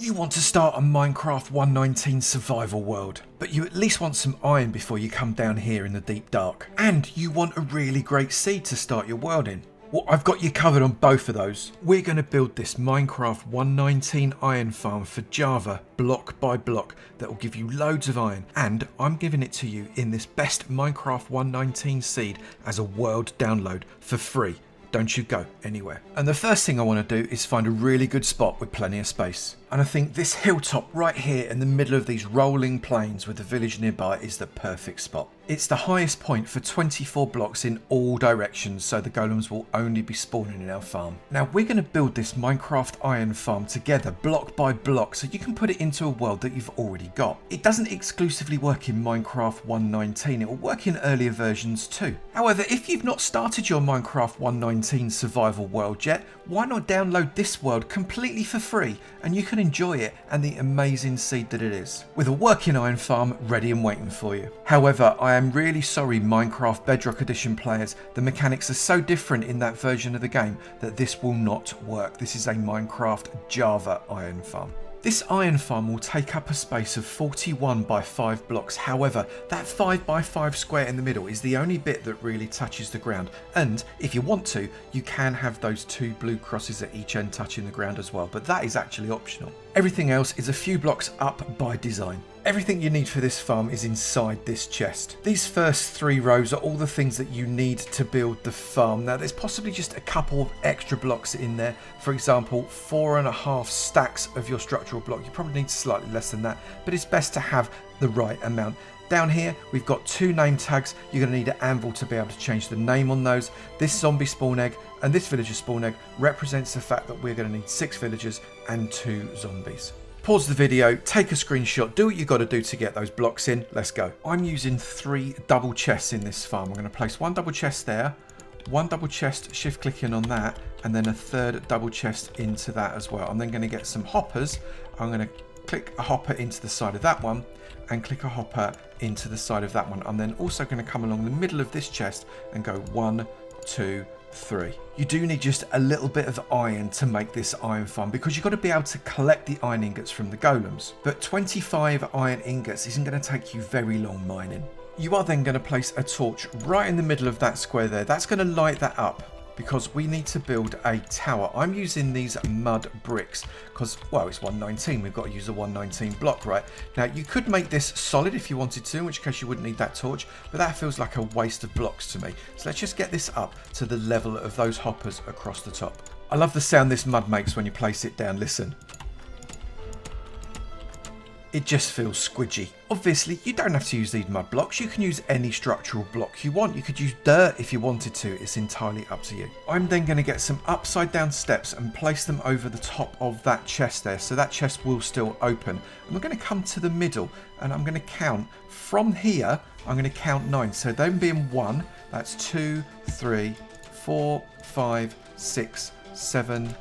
You want to start a Minecraft 1.19 survival world, but you at least want some iron before you come down here in the deep dark. And you want a really great seed to start your world in. Well, I've got you covered on both of those. We're going to build this Minecraft 1.19 iron farm for Java, block by block, that will give you loads of iron. And I'm giving it to you in this best Minecraft 1.19 seed as a world download for free. Don't you go anywhere. And the first thing I want to do is find a really good spot with plenty of space. And I think this hilltop right here in the middle of these rolling plains with the village nearby is the perfect spot. It's the highest point for 24 blocks in all directions, so the golems will only be spawning in our farm. Now we're going to build this Minecraft iron farm together block by block so you can put it into a world that you've already got. It doesn't exclusively work in Minecraft 1.19, it will work in earlier versions too. However, if you've not started your Minecraft 1.19 survival world yet, why not download this world completely for free and you can enjoy it and the amazing seed that it is, with a working iron farm ready and waiting for you. However, I am really sorry Minecraft Bedrock Edition players, the mechanics are so different in that version of the game that this will not work. This is a Minecraft Java iron farm. This iron farm will take up a space of 41 by 5 blocks. However, that 5 by 5 square in the middle is the only bit that really touches the ground. And if you want to, you can have those 2 blue crosses at each end touching the ground as well, but that is actually optional. Everything else is a few blocks up by design. Everything you need for this farm is inside this chest. These first 3 rows are all the things that you need to build the farm. Now there's possibly just a couple of extra blocks in there. For example, 4.5 stacks of your structural block. You probably need slightly less than that, but it's best to have the right amount. Down here we've got 2 name tags. You're going to need an anvil to be able to change the name on those. This zombie spawn egg and this villager spawn egg represents the fact that we're going to need 6 villagers and 2 zombies. Pause the video, take a screenshot, do what you got to do to get those blocks in. Let's go. I'm using 3 double chests in this farm. I'm going to place 1 double chest there, 1 double chest, shift clicking on that, and then a 3rd double chest into that as well. I'm then going to get some hoppers. I'm going to click a hopper into the side of that one and click a hopper into the side of that one. I'm then also going to come along the middle of this chest and go 1, 2, 3. You do need just a little bit of iron to make this iron farm because you've got to be able to collect the iron ingots from the golems. But 25 iron ingots isn't going to take you very long mining. You are then going to place a torch right in the middle of that square there. That's going to light that up because we need to build a tower. I'm using these mud bricks because, well, it's 1.19. We've got to use a 1.19 block, right? Now, you could make this solid if you wanted to, in which case you wouldn't need that torch, but that feels like a waste of blocks to me. So let's just get this up to the level of those hoppers across the top. I love the sound this mud makes when you place it down. Listen. It just feels squidgy. Obviously, you don't have to use these mud blocks. You can use any structural block you want. You could use dirt if you wanted to. It's entirely up to you. I'm then going to get some upside down steps and place them over the top of that chest there. So that chest will still open. And we're going to come to the middle and I'm going to count from here. I'm going to count 9. So them being 1, that's 2, 3, 4, 5, 6, 7,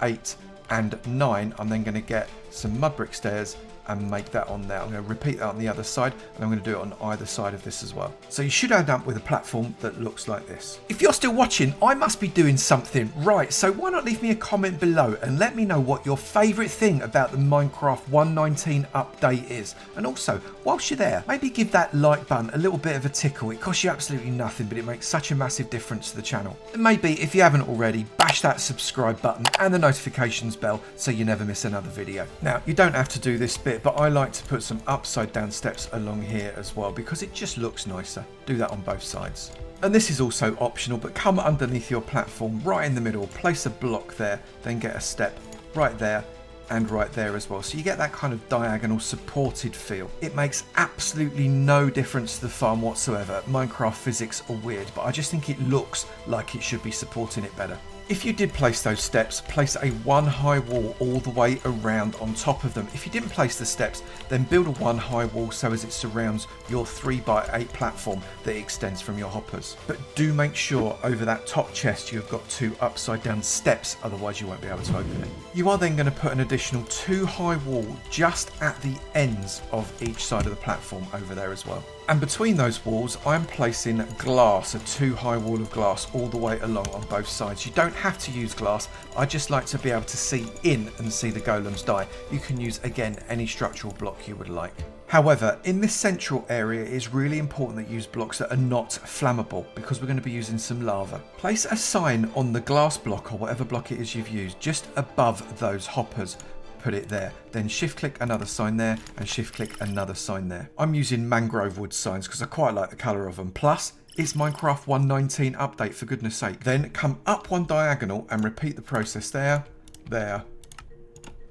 8 and 9. I'm then going to get some mud brick stairs and make that on there. I'm going to repeat that on the other side and I'm going to do it on either side of this as well. So you should end up with a platform that looks like this. If you're still watching, I must be doing something right, so why not leave me a comment below and let me know what your favourite thing about the Minecraft 1.19 update is. And also, whilst you're there, maybe give that like button a little bit of a tickle. It costs you absolutely nothing, but it makes such a massive difference to the channel. And maybe, if you haven't already, bash that subscribe button and the notifications bell so you never miss another video. Now, you don't have to do this bit, but I like to put some upside down steps along here as well because it just looks nicer. Do that on both sides. And this is also optional, but come underneath your platform right in the middle, place a block there, then get a step right there and right there as well. So you get that kind of diagonal supported feel. It makes absolutely no difference to the farm whatsoever. Minecraft physics are weird, but I just think it looks like it should be supporting it better. If you did place those steps, place a 1 high wall all the way around on top of them. If you didn't place the steps, then build a 1 high wall so as it surrounds your 3 by 8 platform that extends from your hoppers. But do make sure over that top chest you've got 2 upside down steps, otherwise you won't be able to open it. You are then going to put an additional 2 high wall just at the ends of each side of the platform over there as well. And between those walls, I'm placing glass, a 2-high wall of glass all the way along on both sides. You don't have to use glass. I just like to be able to see in and see the golems die. You can use, again, any structural block you would like. However, in this central area, it is really important that you use blocks that are not flammable because we're going to be using some lava. Place a sign on the glass block or whatever block it is you've used just above those hoppers. Put it there, then shift click another sign there and shift click another sign there. I'm using mangrove wood signs because I quite like the colour of them. Plus, it's Minecraft 1.19 update, for goodness sake. Then come up one diagonal and repeat the process there, there,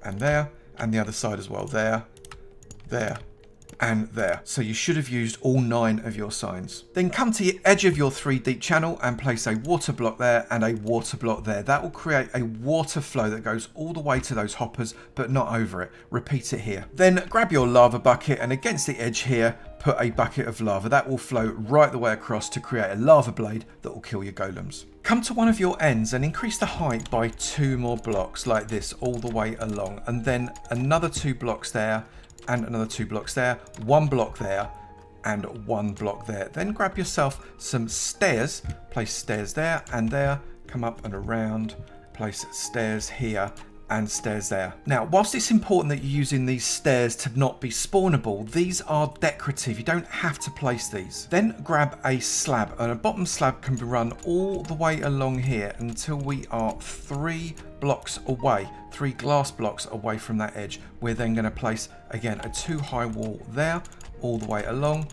and the other side as well, there, and there. So you should have used all 9 of your signs. Then come to the edge of your 3 deep channel and place a water block there and a water block there. That will create a water flow that goes all the way to those hoppers, but not over it. Repeat it here. Then grab your lava bucket and against the edge here, put a bucket of lava. That will flow right the way across to create a lava blade that will kill your golems. Come to one of your ends and increase the height by 2 more blocks like this all the way along. And then another 2 blocks there, and another 2 blocks there, 1 block there, and 1 block there. Then grab yourself some stairs, place stairs there and there, come up and around, place stairs here and stairs there. Now, whilst it's important that you're using these stairs to not be spawnable, these are decorative. You don't have to place these. Then grab a slab, and a bottom slab can be run all the way along here until we are 3 blocks away, 3 glass blocks away from that edge. We're then going to place, again, a 2-high wall there, all the way along,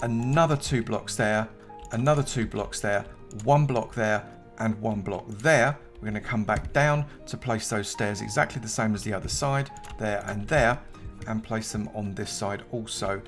another 2 blocks there, another 2 blocks there, 1 block there, and 1 block there. We're going to come back down to place those stairs exactly the same as the other side, there, and place them on this side also,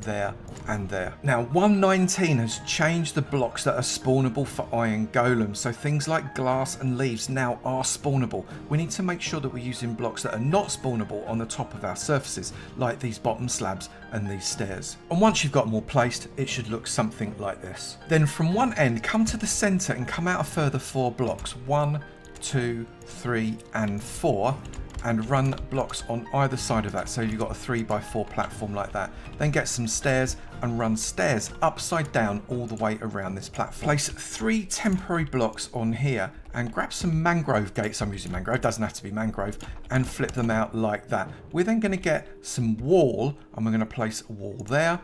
there and there. Now 1.19 has changed the blocks that are spawnable for iron golems, so things like glass and leaves now are spawnable. We need to make sure that we're using blocks that are not spawnable on the top of our surfaces, like these bottom slabs and these stairs. And once you've got them all placed, it should look something like this. Then from one end, come to the center and come out a further 4 blocks, 1, 2, 3 and 4, and run blocks on either side of that, so you've got a 3x4 platform like that. Then get some stairs and run stairs upside down all the way around this platform. Place 3 temporary blocks on here and grab some mangrove gates. I'm using mangrove, doesn't have to be mangrove, and flip them out like that. We're then going to get some wall, and we're going to place a wall there,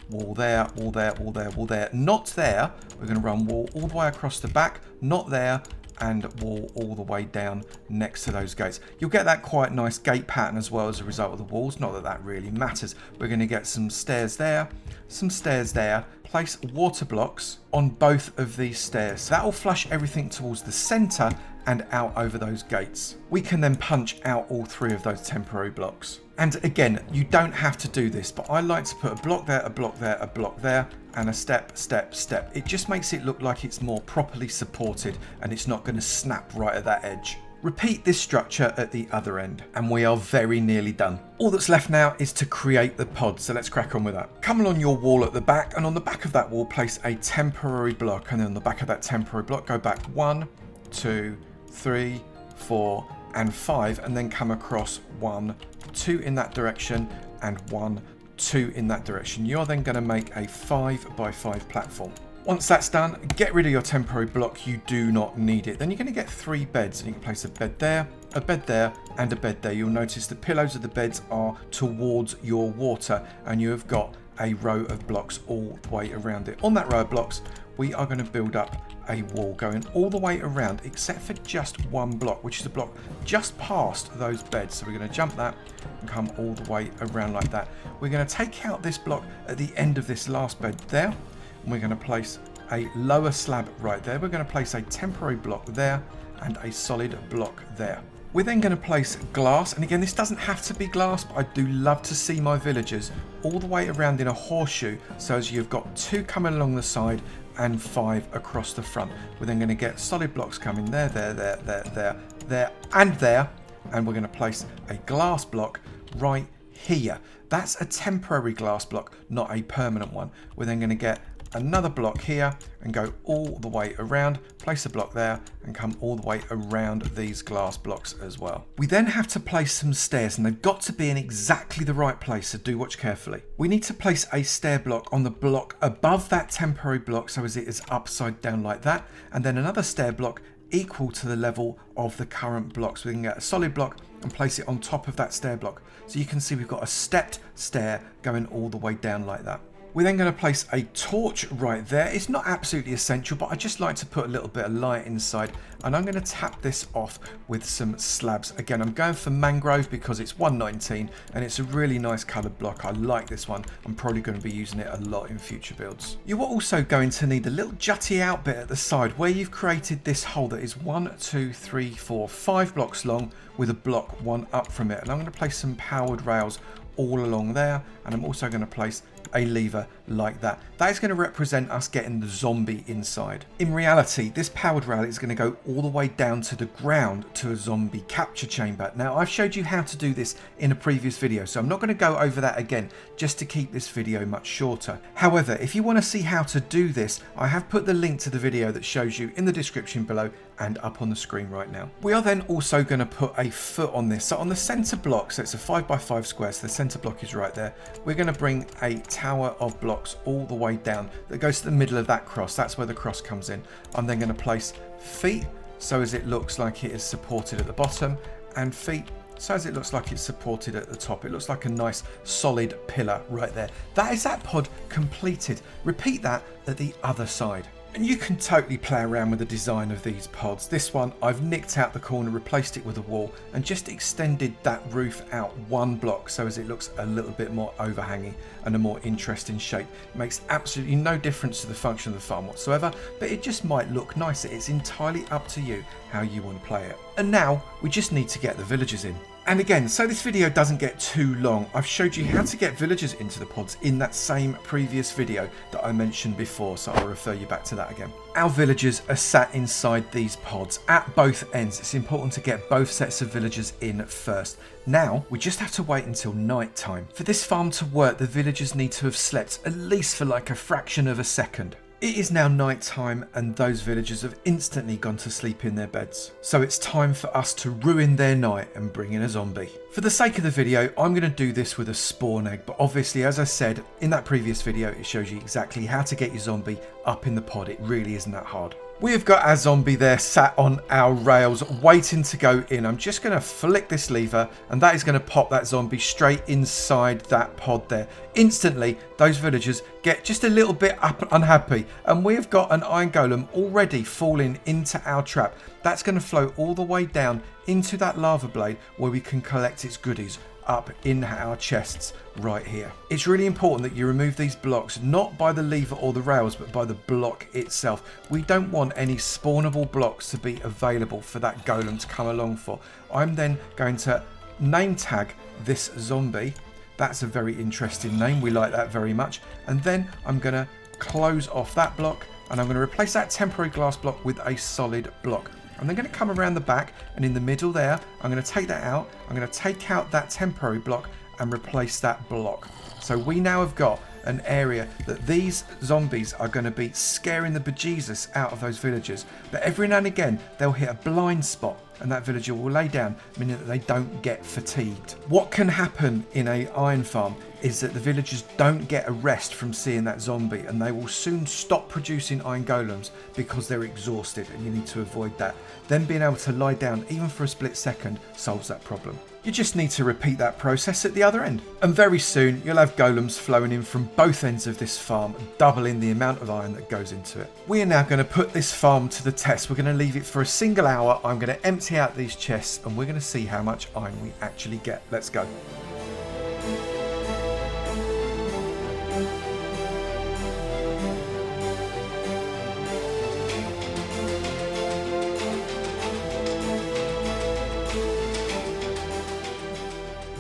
wall there, wall there, wall there, wall there, not there. We're going to run wall all the way across the back, not there, and wall all the way down next to those gates. You'll get that quite nice gate pattern as well as a result of the walls. Not that that really matters. We're going to get some stairs there, some stairs there. Place water blocks on both of these stairs. That will flush everything towards the center and out over those gates. We can then punch out all 3 of those temporary blocks. And again, you don't have to do this, but I like to put a block there, a block there, a block there, and a step, step, step. It just makes it look like it's more properly supported and it's not going to snap right at that edge. Repeat this structure at the other end, and we are very nearly done. All that's left now is to create the pod, so let's crack on with that. Come along your wall at the back, and on the back of that wall, place a temporary block, and then on the back of that temporary block, go back 1, 2, 3, 4, and 5, and then come across 1, 2 in that direction, and 1, 2 in that direction. You're then going to make a 5x5 platform. Once that's done, get rid of your temporary block. You do not need it. Then you're going to get 3 beds, and you can place a bed there, a bed there, and a bed there. You'll notice the pillows of the beds are towards your water, and you have got a row of blocks all the way around it. On that row of blocks, we are going to build up a wall going all the way around, except for just 1 block, which is a block just past those beds. So we're going to jump that and come all the way around like that. We're going to take out this block at the end of this last bed there, and we're going to place a lower slab right there. We're going to place a temporary block there and a solid block there. We're then going to place glass, and again, this doesn't have to be glass, but I do love to see my villagers all the way around in a horseshoe, so as you've got 2 coming along the side and 5 across the front. We're then going to get solid blocks coming there, there, there, there, there, there, and there, and we're going to place a glass block right here. That's a temporary glass block, not a permanent one. We're then going to get another block here and go all the way around, place a block there and come all the way around these glass blocks as well. We then have to place some stairs, and they've got to be in exactly the right place, so do watch carefully. We need to place a stair block on the block above that temporary block, so as it is upside down like that, and then another stair block equal to the level of the current block. So we can get a solid block and place it on top of that stair block. So you can see we've got a stepped stair going all the way down like that. We're then going to place a torch right there. It's not absolutely essential, but I just like to put a little bit of light inside, and I'm going to tap this off with some slabs. Again, I'm going for mangrove because it's 119 and it's a really nice coloured block. I like this one. I'm probably going to be using it a lot in future builds. You're also going to need a little jutty out bit at the side where you've created this hole that is 1, 2, 3, 4, 5 blocks long with a block one up from it. And I'm going to place some powered rails all along there, and I'm also going to place a lever like that. That is going to represent us getting the zombie inside. In reality, this powered rail is going to go all the way down to the ground to a zombie capture chamber. Now, I've showed you how to do this in a previous video, so I'm not going to go over that again, just to keep this video much shorter. However, if you want to see how to do this, I have put the link to the video that shows you in the description below and up on the screen right now. We are then also going to put a foot on this. So on the center block, so it's a 5x5 square, so the center block is right there. We're going to bring a tower of blocks all the way down that goes to the middle of that cross. That's where the cross comes in. I'm then going to place feet so as it looks like it is supported at the bottom, and feet so as it looks like it's supported at the top. It looks like a nice solid pillar right there. That is that pod completed. Repeat that at the other side. And you can totally play around with the design of these pods. This one, I've nicked out the corner, replaced it with a wall, and just extended that roof out one block so as it looks a little bit more overhanging and a more interesting shape. It makes absolutely no difference to the function of the farm whatsoever, but it just might look nicer. It's entirely up to you how you want to play it. And now we just need to get the villagers in. And again, so this video doesn't get too long, I've showed you how to get villagers into the pods in that same previous video that I mentioned before, so I'll refer you back to that again. Our villagers are sat inside these pods at both ends. It's important to get both sets of villagers in first. Now, we just have to wait until night time. For this farm to work, the villagers need to have slept at least for like a fraction of a second. It is now night time and those villagers have instantly gone to sleep in their beds. So it's time for us to ruin their night and bring in a zombie. For the sake of the video, I'm going to do this with a spawn egg, but obviously, as I said in that previous video, it shows you exactly how to get your zombie up in the pod. It really isn't that hard. We have got our zombie there sat on our rails waiting to go in. I'm just going to flick this lever and that is going to pop that zombie straight inside that pod there. Instantly, those villagers get just a little bit unhappy and we've got an Iron Golem already falling into our trap. That's going to flow all the way down into that lava blade where we can collect its goodies up in our chests right here. It's really important that you remove these blocks not by the lever or the rails but by the block itself. We don't want any spawnable blocks to be available for that golem to come along for. I'm then going to name tag this zombie. That's a very interesting name, we like that very much. And then I'm going to close off that block and I'm going to replace that temporary glass block with a solid block. I'm then going to come around the back and in the middle there, I'm going to take that out. I'm going to take out that temporary block and replace that block. So we now have got an area that these zombies are going to be scaring the bejesus out of those villagers. But every now and again, they'll hit a blind spot and that villager will lay down, meaning that they don't get fatigued. What can happen in a iron farm is that the villagers don't get a rest from seeing that zombie and they will soon stop producing iron golems because they're exhausted and you need to avoid that. Then being able to lie down even for a split second solves that problem. You just need to repeat that process at the other end. And very soon you'll have golems flowing in from both ends of this farm, doubling the amount of iron that goes into it. We are now going to put this farm to the test. We're going to leave it for a single hour. I'm going to empty out these chests and we're going to see how much iron we actually get. Let's go.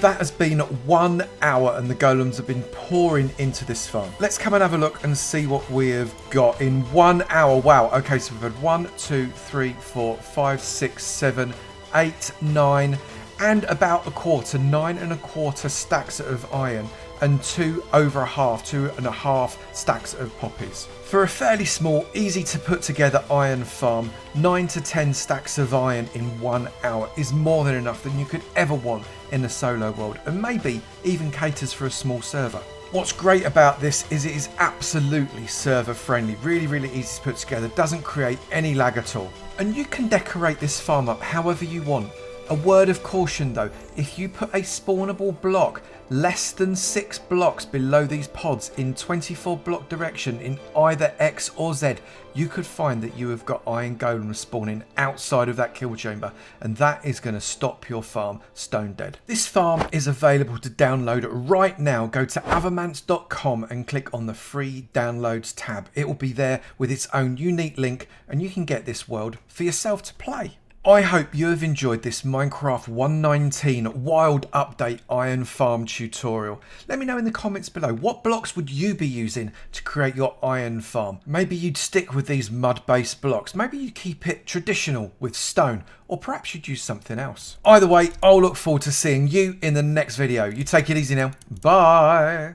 That has been 1 hour and the golems have been pouring into this farm. Let's come and have a look and see what we have got in 1 hour. Wow. Okay, so we've had 1, 2, 3, 4, 5, 6, 7, 8, 9 and about a quarter, 9 1/4 stacks of iron. and 2.5 stacks of poppies. For a fairly small, easy to put together iron farm, 9 to 10 stacks of iron in 1 hour is more than enough than you could ever want in the solo world, and maybe even caters for a small server. What's great about this is it is absolutely server friendly, really easy to put together, doesn't create any lag at all. And you can decorate this farm up however you want. A word of caution though, if you put a spawnable block less than 6 blocks below these pods in 24 block direction in either X or Z, you could find that you have got Iron Golems spawning outside of that kill chamber, and that is going to stop your farm stone dead. This farm is available to download right now. Go to avomance.com and click on the free downloads tab. It will be there with its own unique link, and you can get this world for yourself to play. I hope you have enjoyed this Minecraft 1.19 Wild Update Iron Farm tutorial. Let me know in the comments below, what blocks would you be using to create your iron farm? Maybe you'd stick with these mud-based blocks. Maybe you'd keep it traditional with stone, or perhaps you'd use something else. Either way, I'll look forward to seeing you in the next video. You take it easy now. Bye.